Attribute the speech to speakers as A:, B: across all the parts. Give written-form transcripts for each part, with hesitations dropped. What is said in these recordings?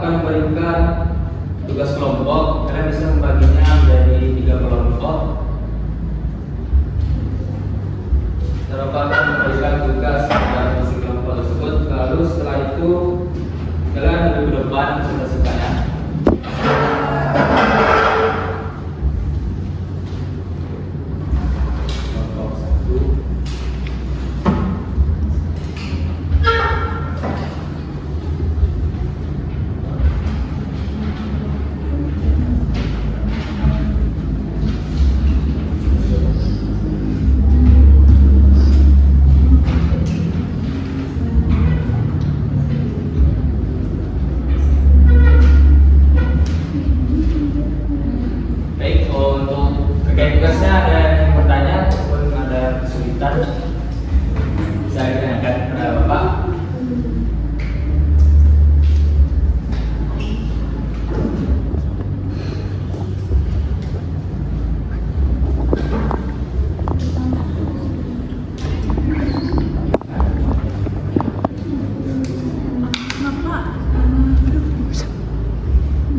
A: akan memberikan tugas kelompok. Kalian bisa membaginya menjadi 3 kelompok. Bapak akan memberikan tugas pada masing kelompok tersebut. Lalu setelah itu kalian duduk ke depan selesaikannya. Kelompok 1. Baik, untuk terkait tugasnya ada yang bertanya ataupun ada kesulitan bisa ditanyakan kepada Bapak.
B: Bapak,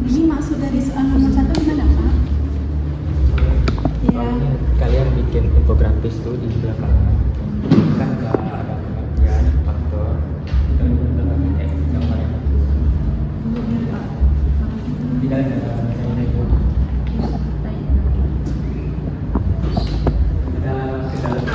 B: ini maksud dari soal nomor 1 gimana Pak? Ya.
C: Kalian bikin infografis tuh di belakang kan nggak ada pengertian faktor dan gambar yang tidak ada itu ada kendala.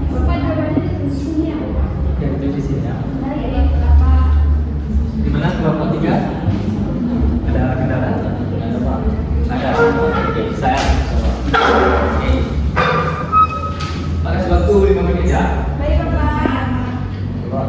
B: Bapak jawabannya di sini ya?
C: Yang itu di sini ya.
A: Di mana kelompok 3? Ada kendala?
C: Ada Pak.
A: Ada. Oke, saya. Oke. Pakai waktu 5 menit ya.
B: Baik Bapak.
C: Pak.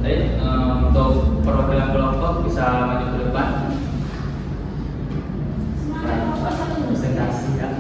A: Baik, untuk perwakilan kelompok bisa maju ke depan. Presentasi ya.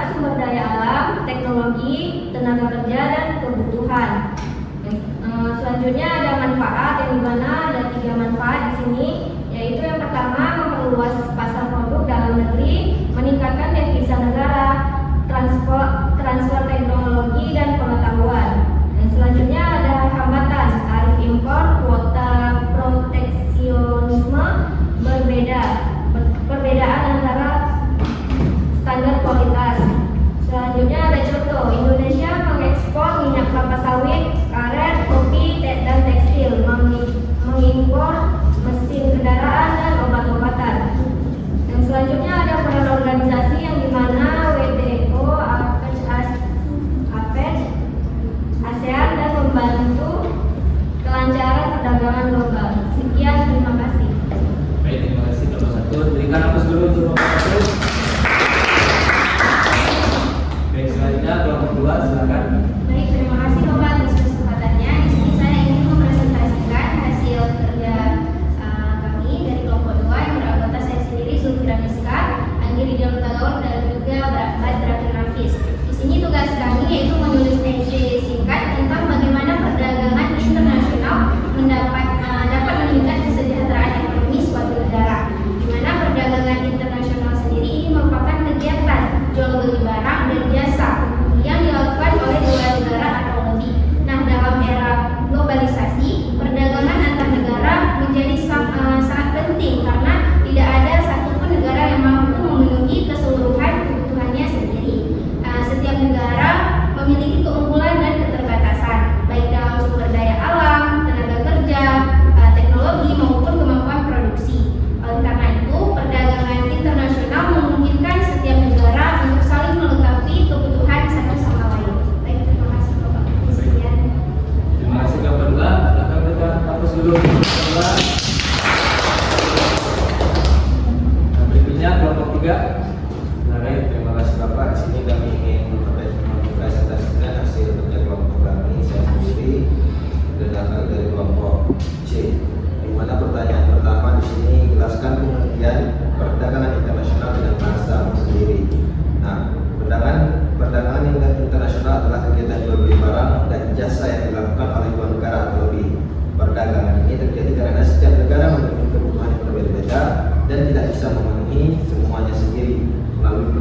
D: sumber daya alam, teknologi, tenaga kerja, dan kebutuhan. Selanjutnya ada manfaat, yang dimana ada 3 manfaat di sini, yaitu yang pertama memperluas pasar produk dalam negeri, meningkatkan devisa negara, transfer teknologi dan pengetahuan. Dan selanjutnya ada hambatan, tarif impor, kuota proteksionisme, perbedaan antara standar kualitas. Selanjutnya ada contoh, Indonesia mengekspor minyak kelapa sawit, karet, kopi, dan tekstil, mengimpor mesin kendaraan dan obat-obatan. Yang selanjutnya ada peran organisasi, yang dimana WTO, APEC, ASEAN, dan membantu kelancaran perdagangan global. Sekian, terima kasih.
A: Baik, terima kasih nomor 1. Berikan aplaus dulu untuk nomor 1. Baik, selanjutnya kelompok 2, silakan.
D: Baik, terima kasih Bapak atas kesempatannya. Di sini saya ingin mempresentasikan hasil kerja kami dari kelompok 2 yang beranggota saya sendiri, Zulfira Miska, Anggi Ridal Talor, dan juga Badra Nafis. Di sini tugas kami yaitu menulis essay singkat tentang bagaimana perdagangan internasional dapat meningkatkan kesejahteraan ekonomi suatu negara. Di mana perdagangan internasional sendiri ini merupakan kegiatan jual beli barang dan jasa yang dilakukan oleh 2 negara atau lebih. Nah, dalam era globalisasi, perdagangan antar negara menjadi sangat penting karena tidak ada satupun negara yang mampu memenuhi keseluruhan kebutuhannya sendiri. Setiap negara memiliki keunggulan dan keterbatasan, baik dalam sumber daya alam, tenaga kerja, teknologi maupun kemampuan produksi. Oleh karena itu, perdagangan internasional memungkinkan setiap negara untuk saling melengkapi kebutuhan satu sama lain. Baik, terima kasih Bapak. Sekian.
A: Terima kasih kelompok 2. Silakan berikan aplaus dulu untuk kelompok 2. Nah, berikutnya kelompok 3.
E: Baik, terima kasih Bapak. Di sini kami ingin mempresentasikan hasil kerja kelompok kami, saya sendiri berasal dari kelompok C. Di mana pertanyaan pertama di sini jelaskan pengertian perdagangan internasional dengan bahasa sendiri. Nah, perdagangan internasional adalah kegiatan jual beli barang dan jasa yang dilakukan oleh 2 negara atau lebih. Perdagangan ini terjadi karena setiap negara memiliki kebutuhan yang berbeda-beda dan tidak bisa memenuhi semuanya sendiri. Melalui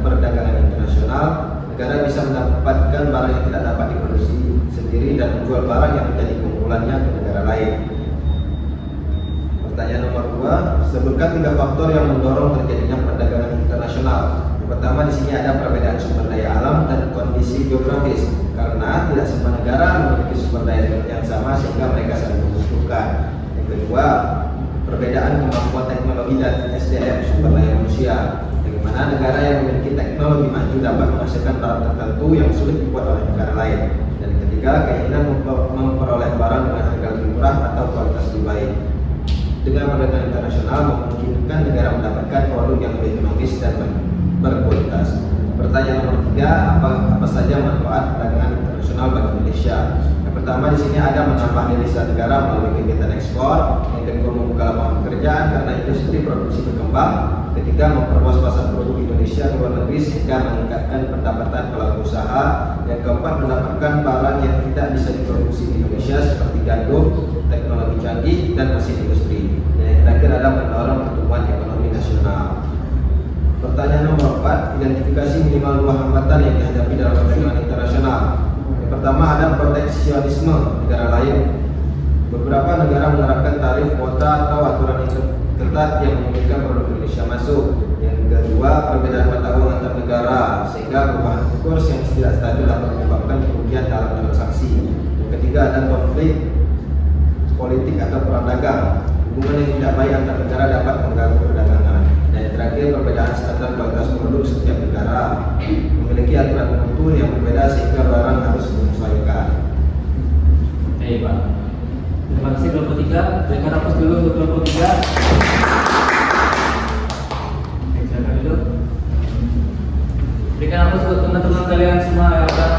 E: perdagangan internasional, negara bisa mendapatkan barang yang tidak dapat diproduksi sendiri dan menjual barang yang menjadi keunggulannya ke negara lain. Pertanyaan nomor 2, sebutkan 3 faktor yang mendorong terjadinya perdagangan internasional. Yang pertama, di sini ada perbedaan sumber daya alam dan kondisi geografis, karena tidak semua negara memiliki sumber daya yang sama sehingga mereka saling membutuhkan. Yang kedua, perbedaan kemampuan teknologi dan SDM, sumber daya manusia, bagaimana negara yang memiliki teknologi maju dapat menghasilkan barang tertentu yang sulit dibuat oleh negara lain. Dan yang ketiga, keinginan memperoleh barang dengan harga lebih murah atau kualitas lebih baik. Dengan perdagangan internasional memungkinkan negara mendapatkan produk yang lebih ekonomis dan berkualitas. Pertanyaan nomor 3, apa saja manfaat perdagangan internasional bagi Indonesia? Yang pertama, di sini ada menambah devisa negara melalui kegiatan ekspor. Yang kedua, membuka lapangan pekerjaan karena industri produksi berkembang. Ketiga, memperluas pasar produk Indonesia ke luar negeri sehingga meningkatkan pendapatan pelaku usaha. Yang keempat, mendapatkan barang yang tidak bisa diproduksi di Indonesia seperti gandum, teknologi canggih, dan mesin industri. Dan yang terakhir ada mendorong pertumbuhan ekonomi nasional. Pertanyaan nomor 4, identifikasi minimal 2 hambatan yang dihadapi dalam perdagangan internasional. Yang pertama, ada proteksionisme negara lain. Beberapa negara menerapkan tarif, kuota, atau aturan ketat yang memungkinkan produk Indonesia masuk. Yang kedua, perbedaan mata uang antar negara sehingga perubahan kurs yang tidak stabil dapat menyebabkan kerugian dalam transaksi. Yang ketiga, ada konflik politik atau perang dagang. Hubungan yang tidak baik antar negara dapat mengganggu perdagangan. Dan yang terakhir, perbedaan standar kualitas produk setiap negara memiliki aturan mutu yang berbeda sehingga barang harus menyesuaikan.
A: Baik, Pak. Terima kasih kelompok 3. Berikan aplaus dulu untuk kelompok 3. Silakan dulu. Berikan aplaus untuk teman-teman kalian semua yang sudah